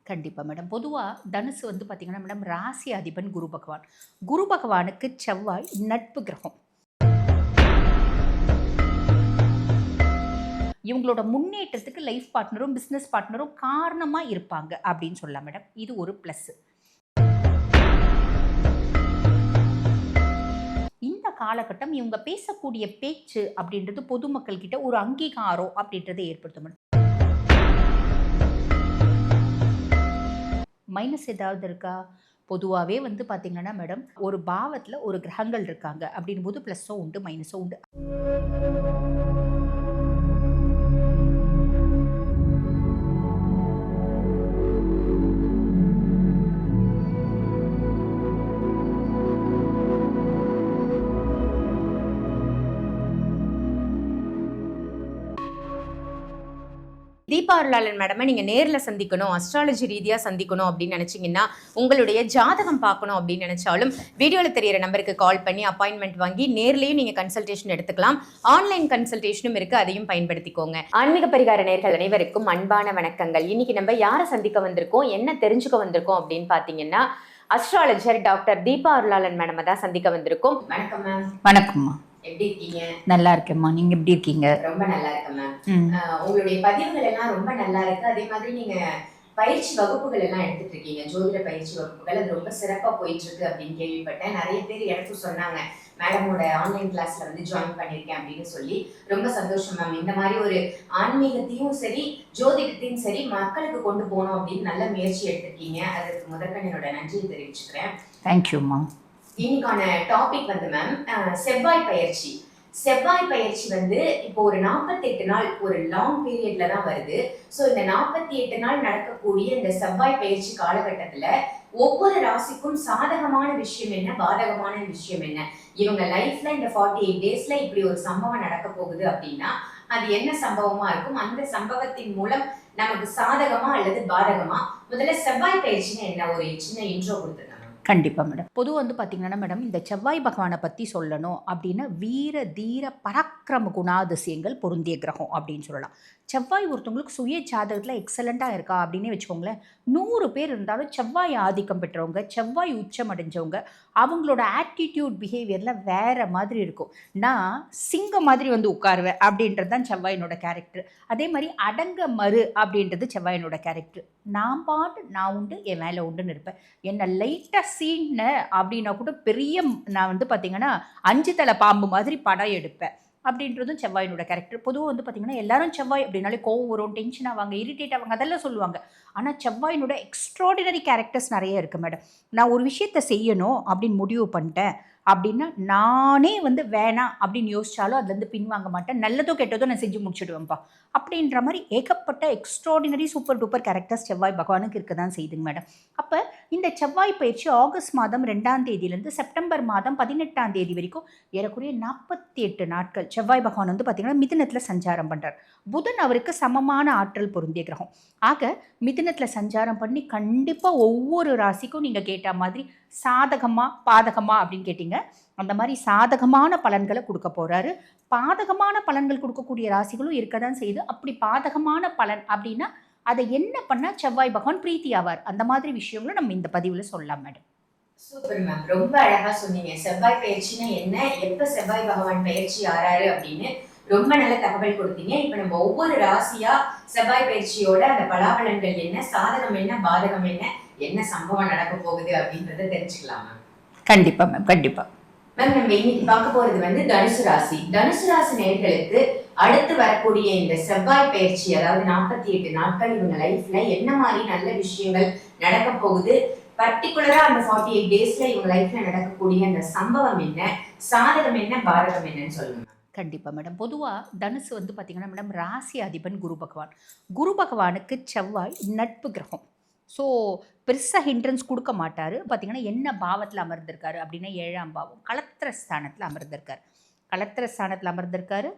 கண்டிப்பா மேடம். பொதுவா தனுசு வந்து பார்த்தீங்கன்னா மேடம், ராசி அதிபன் குரு பகவான். குரு பகவானுக்கு செவ்வாய் நட்பு கிரகம். இவங்களோட முன்னேற்றத்துக்கு லைஃப் பார்ட்னரும், பிசினஸ் பார்ட்னரும் காரணமா இருப்பாங்க அப்படின்னு சொல்லலாம் மேடம். இது ஒரு பிளஸ். இந்த காலகட்டம் இவங்க பேசக்கூடிய பேச்சு அப்படின்றது பொதுமக்கள் கிட்ட ஒரு அங்கீகாரம் அப்படின்றத ஏற்படுத்தும் மேடம். மைனஸ் ஏதாவது இருக்கா? பொதுவாவே வந்து பார்த்தீங்கன்னா மேடம், ஒரு பாவத்துல ஒரு கிரகங்கள் இருக்காங்க அப்படின்னும்போது பிளஸ்ஸும் உண்டு, மைனஸும் உண்டு. தீபா அருளாளன் மேடமை நீங்கள் நேரில் சந்திக்கணும், அஸ்ட்ராலஜி ரீதியாக சந்திக்கணும் அப்படின்னு நினச்சிங்கன்னா, உங்களுடைய ஜாதகம் பார்க்கணும் அப்படின்னு நினச்சாலும் வீடியோவில் தெரியிற நம்பருக்கு கால் பண்ணி அப்பாயின்மெண்ட் வாங்கி நேர்லேயும் நீங்கள் கன்சல்டேஷன் எடுத்துக்கலாம். ஆன்லைன் கன்சல்டேஷனும் இருக்குது, அதையும் பயன்படுத்திக்கோங்க. ஆன்மீக பரிகார நேர்கள் அனைவருக்கும் அன்பான வணக்கங்கள். இன்னைக்கு நம்ம யாரை சந்திக்க வந்திருக்கோம், என்ன தெரிஞ்சுக்க வந்திருக்கோம் அப்படின்னு பார்த்தீங்கன்னா, அஸ்ட்ராலஜர் டாக்டர் தீபா அருளாளன் மேடமை தான் சந்திக்க வந்திருக்கோம். வணக்கம் மேம். வணக்கம்மா. எப்படி இருக்கீங்க? நல்லா இருக்கேம்மா. நீங்க எப்படி இருக்கீங்க? ரொம்ப நல்லா இருக்கேன் மேம். உங்களுடைய பதிவுகள் எல்லாம் ரொம்ப நல்லா இருக்கு. அதே மாதிரி நீங்க பயிற்சி வகுப்புகள் எல்லாம் எடுத்துட்டு இருக்கீங்க, ஜோதிட பயிற்சி வகுப்புகள். அது ரொம்ப சிறப்பா போயிட்டு இருக்கு அப்படின்னு கேள்விப்பட்டேன். நிறைய பேர் எனக்கும் சொன்னாங்க, மேடமோட ஆன்லைன் கிளாஸ்ல வந்து ஜாயின் பண்ணியிருக்கேன் அப்படின்னு சொல்லி. ரொம்ப சந்தோஷம் மேம். இந்த மாதிரி ஒரு ஆன்மீகத்தையும் சரி ஜோதிடத்தையும் சரி மக்களுக்கு கொண்டு போகணும் அப்படின்னு நல்ல முயற்சி எடுத்திருக்கீங்க. அதுக்கு முதற்கன் என்னோட நன்றியை தெரிவிச்சுக்கிறேன். தேங்க்யூம்மா. இன்னைக்கான டாபிக் வந்து மேம், செவ்வாய் பயிற்சி. செவ்வாய் பயிற்சி வந்து இப்போ ஒரு 48 நாள் ஒரு லாங் பீரியட்ல தான் வருது. ஸோ இந்த 48 நாள் நடக்கக்கூடிய இந்த செவ்வாய் பயிற்சி காலகட்டத்துல ஒவ்வொரு ராசிக்கும் சாதகமான விஷயம் என்ன, பாதகமான விஷயம் என்ன, இவங்க லைஃப்ல இந்த 48 டேஸ்ல இப்படி ஒரு சம்பவம் நடக்க போகுது அப்படின்னா அது என்ன சம்பவமா இருக்கும், அந்த சம்பவத்தின் மூலம் நமக்கு சாதகமா அல்லது பாதகமா. முதல்ல செவ்வாய் பயிற்சின்னு என்ன, ஒரு சின்ன இன்ட்ரோ கொடுத்துருங்க. கண்டிப்பாக மேடம். பொதுவாக வந்து பார்த்தீங்கன்னா மேடம், இந்த செவ்வாய் பகவானை பற்றி சொல்லணும் அப்படின்னா வீர தீர பராக்கிரம குணாதிசயங்கள் பொருந்திய கிரகம் அப்படின்னு சொல்லலாம். செவ்வாய் ஒருத்தவங்களுக்கு சுய ஜாதகத்தில் எக்ஸலண்ட்டாக இருக்கா அப்படின்னே வச்சுக்கோங்களேன். 100 பேர் இருந்தாலும் செவ்வாய் ஆதிக்கம் பெற்றவங்க, செவ்வாய் உச்சம் அடைஞ்சவங்க, அவங்களோட ஆட்டிடியூட் பிஹேவியரில் வேறு மாதிரி இருக்கும். நான் சிங்கம் மாதிரி வந்து உட்காருவேன் அப்படின்றது தான் செவ்வாயினோட கேரக்டர். அதே மாதிரி அடங்க மறு அப்படின்றது செவ்வாயினோட கேரக்டர். நான் பாட்டு நான் உண்டு, என் வேலை உண்டுன்னு இருப்பேன். என்னை லைட்டாக சீன்ன அப்படின்னா கூட பெரிய நான் வந்து பார்த்தீங்கன்னா 5 தலை பாம்பு மாதிரி படம் எடுப்பேன் அப்படின்றதும் செவ்வாயினோட கேரக்டர். பொதுவாக வந்து பார்த்தீங்கன்னா எல்லாரும் செவ்வாய் அப்படின்னாலே கோவம் வரும், டென்ஷன் ஆவாங்க, இரிட்டேட் ஆவாங்க, அதெல்லாம் சொல்லுவாங்க. ஆனால் செவ்வாயினோட எக்ஸ்ட்ராடினரி கேரக்டர்ஸ் நிறைய இருக்குது மேடம். நான் ஒரு விஷயத்தை செய்யணும் அப்படின்னு முடிவு பண்ணிட்டேன் அப்படின்னா நானே வந்து வேணாம் அப்படின்னு யோசிச்சாலும் அதுலேருந்து பின்வாங்க மாட்டேன். நல்லதோ கெட்டதோ நான் செஞ்சு முடிச்சுடுவேன்ப்பா அப்படின்ற மாதிரி ஏகப்பட்ட எக்ஸ்ட்ராடினரி சூப்பர் டூப்பர் கேரக்டர்ஸ் செவ்வாய் பகவானுக்கு இருக்க தான் செய்யுதுங்க மேடம். அப்போ இந்த செவ்வாய் பயிற்சி ஆகஸ்ட் மாதம் 2ஆம் தேதியிலேருந்து செப்டம்பர் மாதம் 18ஆம் தேதி வரைக்கும் ஏறக்குறைய 48 நாட்கள் செவ்வாய் பகவான் வந்து பார்த்தீங்கன்னா மிதுனத்தில் சஞ்சாரம் பண்ணுறார். புதன் அவருக்கு சமமான ஆற்றல் பொருந்திய கிரகம். ஆக மிதுனத்தில் சஞ்சாரம் பண்ணி கண்டிப்பாக ஒவ்வொரு ராசிக்கும் நீங்கள் கேட்ட மாதிரி சாதகமா பாதகமா அப்படின்னு கேட்டீங்க. அந்த மாதிரி சாதகமான பலன்களை கொடுக்க போறாரு. பாதகமான பலன்கள் கொடுக்கக்கூடிய ராசிகளும் இருக்க தான் செய்யுது. அப்படி பாதகமான பலன் அப்படின்னா அதை என்ன பண்ணா செவ்வாய் பகவான் பிரீத்தி ஆவார், அந்த மாதிரி விஷயங்களும் நம்ம இந்த பதிவுல சொல்லலாம் மேடம். சூப்பர் மேம், ரொம்ப அழகா சொன்னீங்க. செவ்வாய் பயிற்சினா என்ன, எப்ப செவ்வாய் பகவான் பயிற்சி ஆறாரு அப்படின்னு ரொம்ப நல்ல தகவல் கொடுத்தீங்க. இப்ப நம்ம ஒவ்வொரு ராசியா செவ்வாய் பயிற்சியோட அந்த பலாபலன்கள் என்ன, சாதகம் என்ன, பாதகம் என்ன, என்ன சம்பவம் நடக்க போகுது அப்படின்றத தெரிஞ்சுக்கலாம் மேம். கண்டிப்பா மேம், கண்டிப்பா மேம். நம்ம இன்னைக்கு பார்க்க போறது வந்து தனுசு ராசி. தனுசு ராசி நேயர்களுக்கு அடுத்து வரக்கூடிய இந்த செவ்வாய் பயிற்சி, அதாவது 48 நாட்கள் இவங்க லைஃப்ல என்ன மாதிரி நல்ல விஷயங்கள் நடக்க போகுது, பர்டிகுலரா அந்த 48 டேஸ்ல இவங்க லைஃப்ல நடக்கக்கூடிய அந்த சம்பவம் என்ன, சாதகம் என்ன, பாதகம் என்னன்னு சொல்லுங்க. கண்டிப்பா மேடம். பொதுவா தனுசு வந்து பார்த்தீங்கன்னா மேடம், ராசி அதிபன் குரு பகவான். குரு பகவானுக்கு செவ்வாய் நட்பு கிரகம். ஸோ பெருசாக ஹிண்ட்ரன்ஸ் கொடுக்க மாட்டார். பார்த்தீங்கன்னா என்ன பாவத்தில் அமர்ந்திருக்காரு அப்படின்னா 7ஆம் பாவம் களத்திர ஸ்தானத்தில் அமர்ந்திருக்கார். களத்திர ஸ்தானத்தில் அமர்ந்திருக்காரு.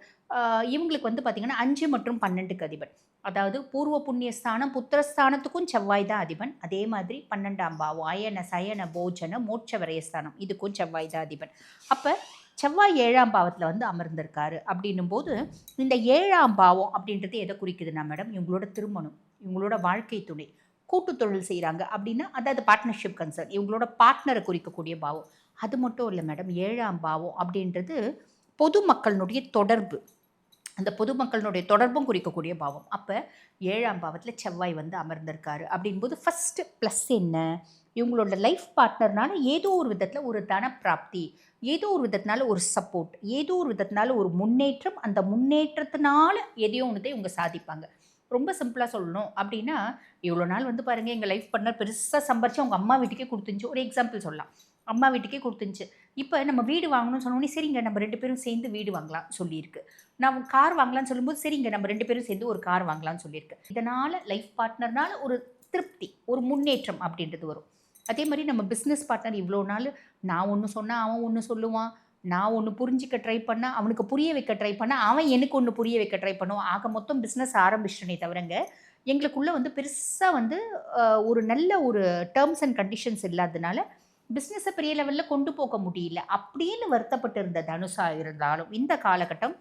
இவங்களுக்கு வந்து பார்த்தீங்கன்னா 5 மற்றும் 12க்கு அதிபன். அதாவது பூர்வ புண்ணிய ஸ்தானம் புத்திரஸ்தானத்துக்கும் செவ்வாய் தான் அதிபன். அதே மாதிரி 12ஆம் பாவம் அயன சயன போஜன மோட்ச விரயஸ்தானம் இதுக்கும் செவ்வாய் தான் அதிபன். அப்போ செவ்வாய் 7ஆம் பாவத்தில் வந்து அமர்ந்திருக்காரு அப்படின்னும் போது இந்த 7ஆம் பாவம் அப்படின்றது எதை குறிக்குதுன்னா மேடம், இவங்களோட திருமணம், இவங்களோட வாழ்க்கை துணை, கூட்டு தொழில் செய்கிறாங்க அப்படின்னா அதாவது பார்ட்னர்ஷிப் கன்சர்ன், இவங்களோட பார்ட்னரை குறிக்கக்கூடிய பாவம். அது மட்டும் இல்லை மேடம், 7ஆம் பாவம் அப்படின்றது பொதுமக்களினுடைய தொடர்பு, அந்த பொதுமக்களினுடைய தொடர்பும் குறிக்கக்கூடிய பாவம். அப்போ 7ஆம் பாவத்தில் செவ்வாய் வந்து அமர்ந்திருக்காரு அப்படின்போது ஃபஸ்ட்டு ப்ளஸ் என்ன, இவங்களோட லைஃப் பார்ட்னர்னால ஏதோ ஒரு விதத்தில் ஒரு தனப்பிராப்தி, ஏதோ ஒரு விதத்தினால ஒரு சப்போர்ட், ஏதோ ஒரு விதத்தினால ஒரு முன்னேற்றம், அந்த முன்னேற்றத்தினால எதையோ ஒன்றுதை இவங்க சாதிப்பாங்க. ரொம்ப சிம்பிளாக சொல்லணும் அப்படின்னா, இவ்வளோ நாள் வந்து பாருங்கள் எங்கள் லைஃப் பார்ட்னர் பெருசாக சம்பாரிச்சு அவங்க அம்மா வீட்டுக்கே கொடுத்துருந்துச்சு. ஒரு எக்ஸாம்பிள் சொல்லலாம், அம்மா வீட்டுக்கே கொடுத்துருந்துச்சு. இப்போ நம்ம வீடு வாங்கணும்னு சொன்னோடனே சரிங்க நம்ம 2 பேரும் சேர்ந்து வீடு வாங்கலாம் சொல்லியிருக்கு. நான் கார் வாங்கலாம்னு சொல்லும்போது சரிங்க நம்ம 2 பேரும் சேர்ந்து ஒரு கார் வாங்கலாம்னு சொல்லியிருக்கு. இதனால் லைஃப் பார்ட்னர்னால ஒரு திருப்தி, ஒரு முன்னேற்றம் அப்படின்றது வரும். அதே மாதிரி நம்ம பிஸ்னஸ் பார்ட்னர் இவ்வளோ நாள் நான் ஒன்று சொன்னால் அவன் ஒன்று சொல்லுவான், நான் ஒன்று புரிஞ்சிக்க ட்ரை பண்ணால் அவனுக்கு புரிய வைக்க ட்ரை பண்ணால் அவன் எனக்கு ஒன்று புரிய வைக்க ட்ரை பண்ணுவான். ஆக மொத்தம் பிஸ்னஸ் ஆரம்பிச்சிட்டனே தவிரங்க எங்களுக்குள்ளே வந்து பெருசாக வந்து ஒரு நல்ல ஒரு டேர்ம்ஸ் அண்ட் கண்டிஷன்ஸ் இல்லாததுனால பிஸ்னஸை பெரிய லெவலில் கொண்டு போக முடியல அப்படின்னு வருத்தப்பட்டு இருந்த தனுஷா இருந்தாலும் இந்த காலகட்டம்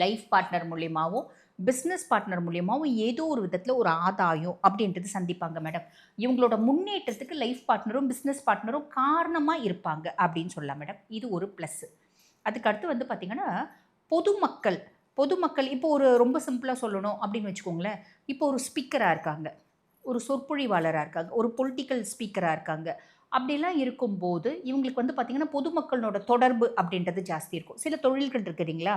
லைஃப் பார்ட்னர் மூலியமாகவும் பிஸ்னஸ் பார்ட்னர் மூலியமாகவும் ஏதோ ஒரு விதத்தில் ஒரு ஆதாயம் அப்படின்றது சந்திப்பாங்க மேடம். இவங்களோட முன்னேற்றத்துக்கு லைஃப் பார்ட்னரும் பிஸ்னஸ் பார்ட்னரும் காரணமாக இருப்பாங்க அப்படின்னு சொல்லலாம் மேடம். இது ஒரு ப்ளஸ்ஸு. அதுக்கடுத்து வந்து பார்த்திங்கன்னா பொதுமக்கள் பொதுமக்கள் இப்போ ஒரு ரொம்ப சிம்பிளாக சொல்லணும் அப்படின்னு வச்சுக்கோங்களேன், இப்போ ஒரு ஸ்பீக்கராக இருக்காங்க, ஒரு சொற்பொழிவாளராக இருக்காங்க, ஒரு பொலிட்டிக்கல் ஸ்பீக்கராக இருக்காங்க, அப்படிலாம் இருக்கும்போது இவங்களுக்கு வந்து பார்த்திங்கன்னா பொதுமக்களோட தொடர்பு அப்படின்றது ஜாஸ்தி இருக்கும். சில தொழில்கள் இருக்குதுங்களா,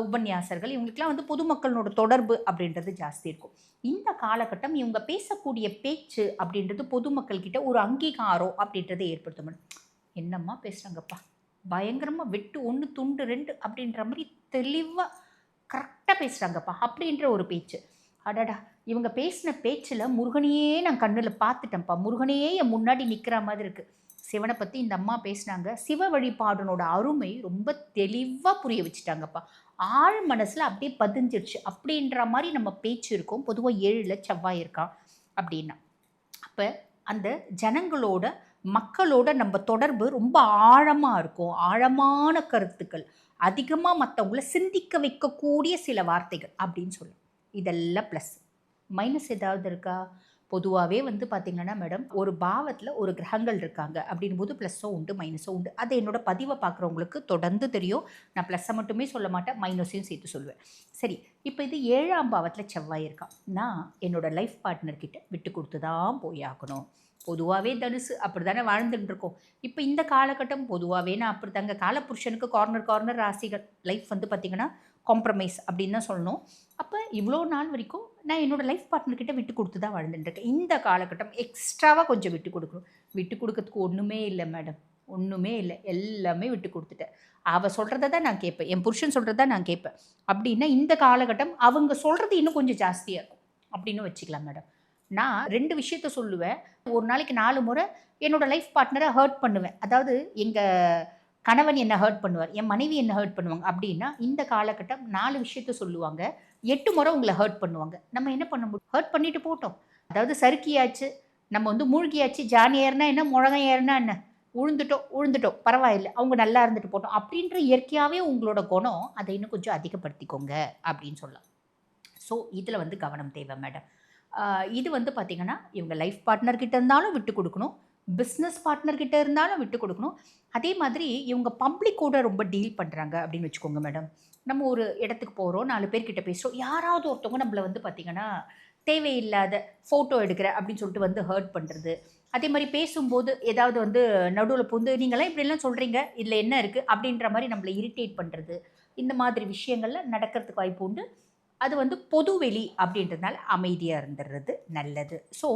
உபன்யாசர்கள், இவங்களுக்குலாம் வந்து பொதுமக்களோட தொடர்பு அப்படின்றது ஜாஸ்தி இருக்கும். இந்த காலகட்டம் இவங்க பேசக்கூடிய பேச்சு அப்படின்றது பொதுமக்கள்கிட்ட ஒரு அங்கீகாரம் அப்படின்றத ஏற்படுத்தும். என்னம்மா பேசுகிறாங்கப்பா, பயங்கரமாக வெட்டு 1 துண்டு 2 அப்படின்ற மாதிரி தெளிவாக கரெக்டாக பேசுகிறாங்கப்பா அப்படின்ற ஒரு பேச்சு. அடடா, இவங்க பேசின பேச்சில் முருகனையே நான் கண்ணில் பார்த்துட்டேன்ப்பா, முருகனையே என் முன்னாடி நிற்கிற மாதிரி இருக்குது. சிவனை பற்றி இந்த அம்மா பேசினாங்க, சிவ வழிபாடனோட அருமை ரொம்ப தெளிவாக புரிய வச்சுட்டாங்கப்பா, ஆழ் மனசில் அப்படியே பதிஞ்சிருச்சு அப்படின்ற மாதிரி நம்ம பேச்சு இருக்கும். பொதுவாக 7ல் செவ்வாய் இருக்கான் அப்படின்னா அப்போ அந்த ஜனங்களோட மக்களோட நம்ம தொடர்பு ரொம்ப ஆழமாக இருக்கும். ஆழமான கருத்துக்கள், அதிகமாக மற்றவங்கள சிந்திக்க வைக்கக்கூடிய சில வார்த்தைகள் அப்படின்னு சொல்லலாம். இதெல்லாம் ப்ளஸ். மைனஸ் ஏதாவது இருக்கா? பொதுவாகவே வந்து பார்த்திங்கன்னா மேடம், ஒரு பாவத்தில் ஒரு கிரகங்கள் இருக்காங்க அப்படின்போது ப்ளஸ்ஸும் உண்டு மைனஸும் உண்டு. அது என்னோடய பதிவை பார்க்குறவங்களுக்கு தொடர்ந்து தெரியும். நான் ப்ளஸ்ஸை மட்டுமே சொல்ல மாட்டேன், மைனஸையும் சேர்த்து சொல்லுவேன். சரி, இப்போ இது 7ஆம் பாவத்தில் செவ்வாய் இருக்கான். நான் என்னோடய லைஃப் பார்ட்னர்கிட்ட விட்டு கொடுத்து தான் போய் ஆகணும். பொதுவாகவே தனுசு அப்படி தானே வாழ்ந்துட்டு இருக்கோம். இப்போ இந்த காலகட்டம் பொதுவாகவே நான் அப்படி தாங்க, காலப்புருஷனுக்கு கார்னர் ராசிகள் லைஃப் வந்து பார்த்திங்கன்னா காம்ப்ரமைஸ் அப்படின்னு தான் சொல்லணும். அப்போ இவ்வளோ நாள் வரைக்கும் நான் என்னோடய லைஃப் பார்ட்னர்கிட்ட விட்டு கொடுத்து தான் வாழ்ந்துட்டுருக்கேன். இந்த காலகட்டம் எக்ஸ்ட்ராவாக கொஞ்சம் விட்டு கொடுக்கணும். விட்டு கொடுக்கறதுக்கு ஒன்றுமே இல்லை மேடம், ஒன்றுமே இல்லை, எல்லாமே விட்டு கொடுத்துட்டேன். அவள் சொல்கிறத தான் நான் கேட்பேன், என் புருஷன் சொல்கிறத தான் நான் கேட்பேன். அப்படின்னா இந்த காலகட்டம் அவங்க சொல்கிறது இன்னும் கொஞ்சம் ஜாஸ்தியாக இருக்கும் அப்படின்னு வச்சுக்கலாம் மேடம். நான் 2 விஷயத்த சொல்லுவேன். ஒரு நாளைக்கு 4 முறை என்னோடய லைஃப் பார்ட்னரை ஹர்ட் பண்ணுவேன். அதாவது எங்கள் கணவன் என்ன ஹர்ட் பண்ணுவார், என் மனைவி என்ன ஹர்ட் பண்ணுவாங்க அப்படின்னா இந்த காலகட்டம் 4 விஷயத்த சொல்லுவாங்க, 8 முறை உங்களை ஹர்ட் பண்ணுவாங்க. நம்ம என்ன பண்ண முடியும்? ஹர்ட் பண்ணிட்டு போட்டோம். அதாவது சறுக்கியாச்சு, நம்ம வந்து மூழ்கியாச்சு, ஜானி ஏறினா என்ன, முழகம் ஏறினா என்ன, உழுந்துட்டோம் பரவாயில்லை, அவங்க நல்லா இருந்துட்டு போட்டோம் அப்படின்ற இயற்கையாகவே உங்களோட குணம், அதை இன்னும் கொஞ்சம் அதிகப்படுத்திக்கோங்க அப்படின்னு சொல்லலாம். ஸோ இதில் வந்து கவனம் தேவை மேடம். இது வந்து பார்த்திங்கன்னா இவங்க லைஃப் பார்ட்னர்கிட்ட இருந்தாலும் விட்டு கொடுக்கணும், பிஸ்னஸ் பார்ட்னர்கிட்ட இருந்தாலும் விட்டு கொடுக்கணும். அதே மாதிரி இவங்க பப்ளிக்கோட ரொம்ப டீல் பண்ணுறாங்க அப்படின்னு வச்சுக்கோங்க மேடம். நம்ம ஒரு இடத்துக்கு போகிறோம், 4 பேர்கிட்ட பேசுகிறோம், யாராவது ஒருத்தவங்க நம்மளை வந்து பார்த்திங்கன்னா தேவையில்லாத ஃபோட்டோ எடுக்கிற அப்படின்னு சொல்லிட்டு வந்து ஹர்ட் பண்ணுறது. அதே மாதிரி பேசும்போது ஏதாவது வந்து நடுவில் புந்து நீங்களாம் இப்படிலாம் சொல்கிறீங்க, இதில் என்ன இருக்குது அப்படின்ற மாதிரி நம்மளை இரிட்டேட் பண்ணுறது. இந்த மாதிரி விஷயங்கள்லாம் நடக்கிறதுக்கு வாய்ப்பு உண்டு. அது வந்து பொதுவெளி அப்படின்றதுனால அமைதியாக இருந்துடுறது நல்லது. ஸோ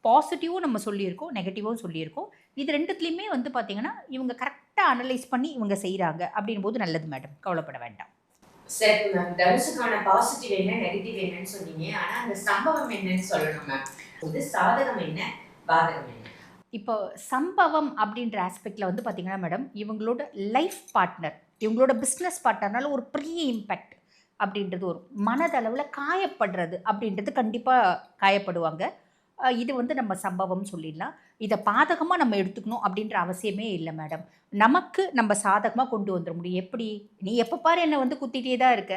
பாசிட்டிவும் நம்ம சொல்லியிருக்கோம், நெகட்டிவும் சொல்லியிருக்கோம். இது 2த்துலேயுமே வந்து பார்த்திங்கன்னா இவங்க கரெக்டாக அனலைஸ் பண்ணி இவங்க செய்கிறாங்க அப்படின் போது நல்லது மேடம், கவலைப்பட வேண்டாம். சரி மேம், தனுசுக்கான பாசிட்டிவ் என்ன நெகட்டிவ் என்னன்னு சொன்னீங்க, ஆனால் அந்த சம்பவம் என்னன்னு சொல்லணும் மேம். இது சாதகம் என்ன, பாதகம் என்ன? இப்போ சம்பவம் அப்படின்ற ஆஸ்பெக்டில் வந்து பார்த்திங்கன்னா மேடம், இவங்களோட லைஃப் பார்ட்னர், இவங்களோட பிஸ்னஸ் பார்ட்னர்னால ஒரு பெரிய இம்பேக்ட் அப்படின்றது ஒரு மனதளவில் காயப்படுறது அப்படின்றது கண்டிப்பாக காயப்படுவாங்க. இது வந்து நம்ம சம்பவம் சொல்லிடலாம். இதை பாதகமாக நம்ம எடுத்துக்கணும் அப்படின்ற அவசியமே இல்லை மேடம். நமக்கு நம்ம சாதகமாக கொண்டு வந்துட முடியும். எப்படி? நீ எப்போ பாரு என்னை வந்து குத்திட்டே தான் இருக்க,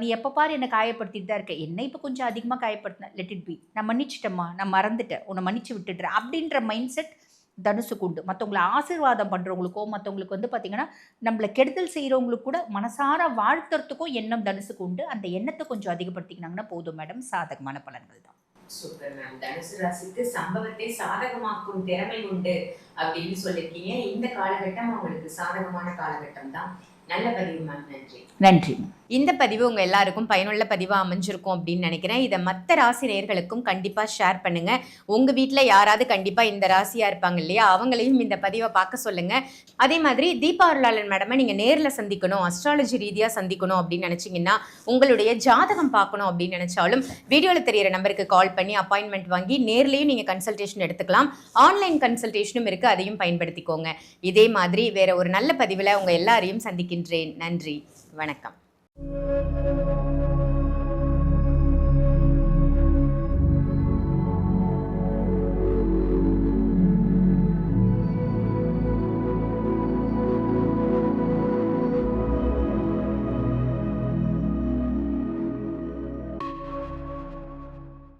நீ எப்போ பாரு என்னை காயப்படுத்திட்டு தான் இருக்க, என்னை இப்போ கொஞ்சம் அதிகமாக காயப்படுத்தின, லெட் இட் பி, நான் மன்னிச்சிட்டேம்மா, நான் மறந்துட்டேன், உன்னை மன்னிச்சு விட்டுடுறேன் அப்படின்ற மைண்ட் செட் தனுசுக்கு உண்டு. மற்றவங்களை ஆசீர்வாதம் பண்ணுறவங்களுக்கோ மற்றவங்களுக்கு வந்து பார்த்திங்கன்னா நம்மளை கெடுதல் செய்கிறவங்களுக்கு கூட மனசார வாழ்த்துறதுக்கும் எண்ணம் தனுசுக்கு உண்டு. அந்த எண்ணத்தை கொஞ்சம் அதிகப்படுத்திக்கினாங்கன்னா போதும் மேடம், சாதகமான பலன்கள் தான். Super ma'am. தனுசு ராசிக்கு சம்பவத்தை சாதகமாக்கும் திறமை உண்டு அப்படின்னு சொல்லிருக்கீங்க. இந்த காலகட்டம் அவங்களுக்கு சாதகமான காலகட்டம் தான். நல்ல பதிவு மேம். நன்றி. நன்றி. இந்த பதிவு உங்கள் எல்லாருக்கும் பயனுள்ள பதிவாக அமைஞ்சிருக்கும் அப்படின்னு நினைக்கிறேன். இதை மற்ற ராசி நேயர்களுக்கும் கண்டிப்பாக ஷேர் பண்ணுங்கள். உங்கள் வீட்டில் யாராவது கண்டிப்பாக இந்த ராசியாக இருப்பாங்க இல்லையா, அவங்களையும் இந்த பதிவை பார்க்க சொல்லுங்கள். அதே மாதிரி தீபா அருளாளன் மேடமை நீங்கள் நேரில் சந்திக்கணும், அஸ்ட்ராலஜி ரீதியாக சந்திக்கணும் அப்படின்னு நினச்சிங்கன்னா, உங்களுடைய ஜாதகம் பார்க்கணும் அப்படின்னு நினச்சாலும் வீடியோவில் தெரியிற நம்பருக்கு கால் பண்ணி அப்பாயின்மெண்ட் வாங்கி நேர்லேயும் நீங்கள் கன்சல்டேஷன் எடுத்துக்கலாம். ஆன்லைன் கன்சல்டேஷனும் இருக்குது, அதையும் பயன்படுத்திக்கோங்க. இதே மாதிரி வேற ஒரு நல்ல பதிவில் உங்கள் எல்லாரையும் சந்திக்கின்றேன். நன்றி, வணக்கம்.